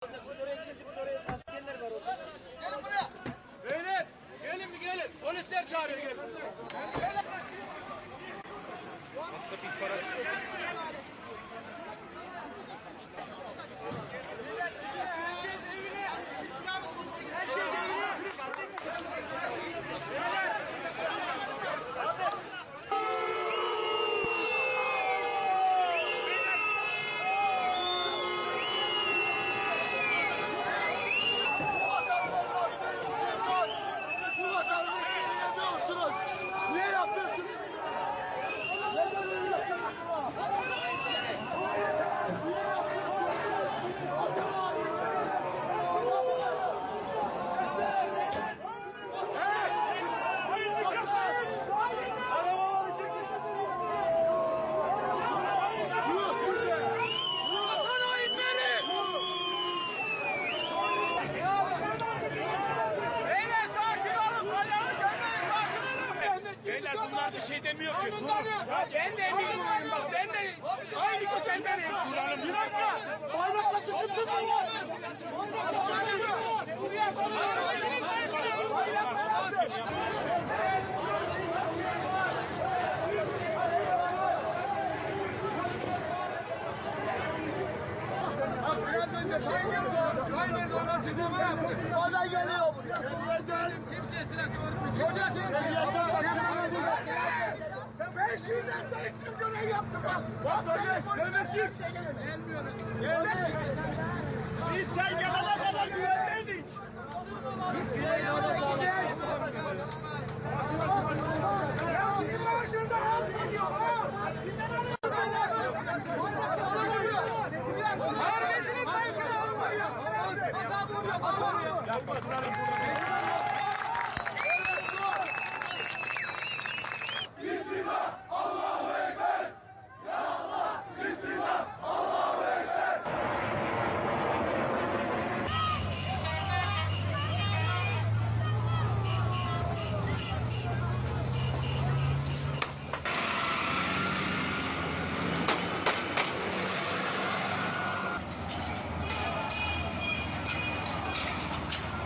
Askerler var orada. Gelin buraya. Beyler, gelin bir gelin. Polisler çağırıyor, gelin. Nasıl bir para? Herkes evine. Bizim silahımız bizim. Herkes evine. Bu vatanın ekmeğini yapıyor musunuz? Niye yapıyorsunuz? Neden öyle yapıyorsunuz? Beyler bunlar bir şey demiyor ki. Durun. Ben de eminim bak, ben de aynı ki senden eminim. Duralım. Bir dakika, bayrakla çıkıp durmayın. Biraz önce Sayın Erdoğan açıklama yaptı. O da geliyor buraya. Kimseye silah doğru. Çocuk ben Şii'den için görev yaptım bak. Mehmetciğim. Biz sen gelene kadar güvendeydik. Ya sizin maaşınıza alt gidiyor. Herkesin saygılı olmuyor. Yapma duralım burada.